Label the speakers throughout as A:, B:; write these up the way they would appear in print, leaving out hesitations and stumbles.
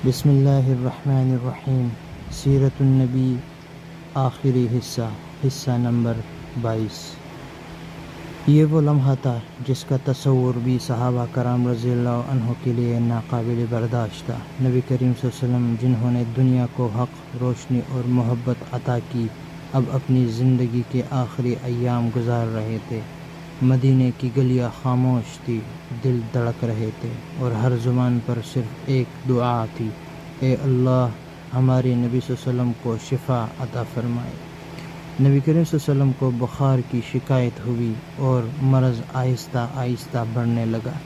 A: بسم اللہ الرحمن الرحیم۔ سیرت النبی، آخری حصہ نمبر 22۔ یہ وہ لمحہ تھا جس کا تصور بھی صحابہ کرام رضی اللہ عنہ کے لیے ناقابل برداشت تھا۔ نبی کریم صلی اللہ علیہ وسلم جنہوں نے دنیا کو حق، روشنی اور محبت عطا کی، اب اپنی زندگی کے آخری ایام گزار رہے تھے۔ مدینے کی گلیاں خاموش تھی، دل دھڑک رہے تھے اور ہر زبان پر صرف ایک دعا تھی: اے اللہ، ہمارے نبی صلی اللہ علیہ وسلم کو شفا عطا فرمائے۔ نبی کریم صلی اللہ علیہ وسلم کو بخار کی شکایت ہوئی اور مرض آہستہ آہستہ بڑھنے لگا۔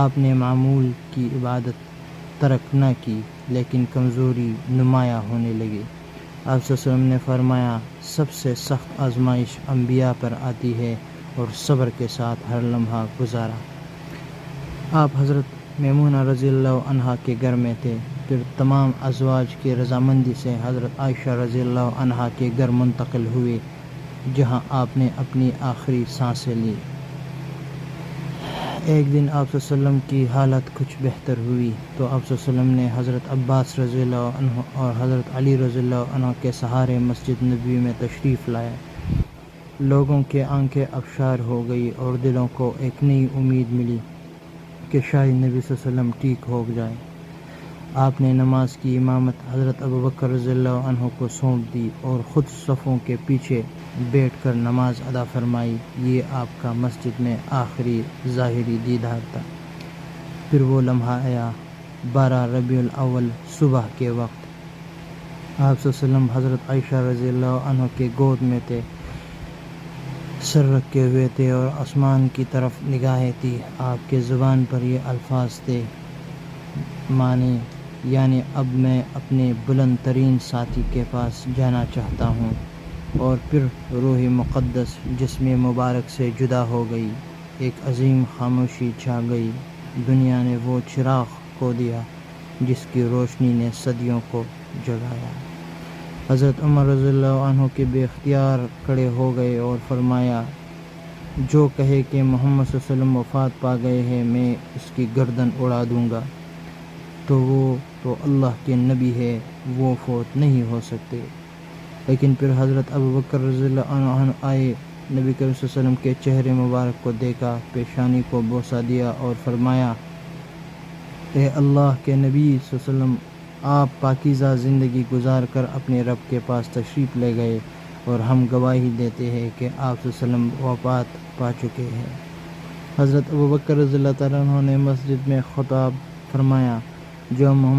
A: آپ نے معمول کی عبادت ترک نہ کی، لیکن کمزوری نمایاں ہونے لگی۔ آپ صلی اللہ علیہ وسلم نے فرمایا، سب سے سخت آزمائش انبیاء پر آتی ہے اور صبر کے ساتھ ہر لمحہ گزارا۔ آپ حضرت میمونہ رضی اللہ عنہا کے گھر میں تھے، پھر تمام ازواج کی رضامندی سے حضرت عائشہ رضی اللہ عنہا کے گھر منتقل ہوئے، جہاں آپ نے اپنی آخری سانسیں لیں۔ ایک دن آپ صلی اللہ علیہ وسلم کی حالت کچھ بہتر ہوئی تو آپ صلی اللہ علیہ وسلم نے حضرت عباس رضی اللہ عنہ اور حضرت علی رضی اللہ عنہ کے سہارے مسجد نبوی میں تشریف لائے۔ لوگوں کی آنکھیں ابشار ہو گئی اور دلوں کو ایک نئی امید ملی کہ شاید نبی صلی اللہ علیہ وسلم ٹھیک ہو جائیں۔ آپ نے نماز کی امامت حضرت ابوبکر رضی اللہ عنہ کو سونپ دی اور خود صفوں کے پیچھے بیٹھ کر نماز ادا فرمائی۔ یہ آپ کا مسجد میں آخری ظاہری دیدار تھا۔ پھر وہ لمحہ آیا، 12 ربیع الاول صبح کے وقت۔ آپ صلی اللہ علیہ وسلم حضرت عائشہ رضی اللہ عنہ کے گود میں تھے، سر رکھے ہوئے تھے اور آسمان کی طرف نگاہیں تھی۔ آپ کے زبان پر یہ الفاظ تھے، یعنی اب میں اپنے بلند ترین ساتھی کے پاس جانا چاہتا ہوں۔ اور پھر روح مقدس جسم مبارک سے جدا ہو گئی، ایک عظیم خاموشی چھا گئی۔ دنیا نے وہ چراغ کھو دیا جس کی روشنی نے صدیوں کو جگایا۔ حضرت عمر رضی اللہ عنہ کے بے اختیار کھڑے ہو گئے اور فرمایا، جو کہے کہ محمد صلی اللہ علیہ وسلم وفات پا گئے ہیں، میں اس کی گردن اڑا دوں گا۔ تو وہ تو اللہ کے نبی ہے، وہ فوت نہیں ہو سکتے۔ لیکن پھر حضرت ابوبکر رضی اللہ عنہ آئے، نبی کریم صلی اللہ علیہ وسلم کے چہرے مبارک کو دیکھا، پیشانی کو بوسہ دیا اور فرمایا، اے اللہ کے نبی صلی اللہ علیہ وسلم، آپ پاکیزہ زندگی گزار کر اپنے رب کے پاس تشریف لے گئے اور ہم گواہی دیتے ہیں کہ آپ صلی اللہ علیہ وسلم وفات پا چکے ہیں۔ حضرت ابوبکر رضی اللہ تعالیٰ عنہ نے مسجد میں خطاب فرمایا، جو محمد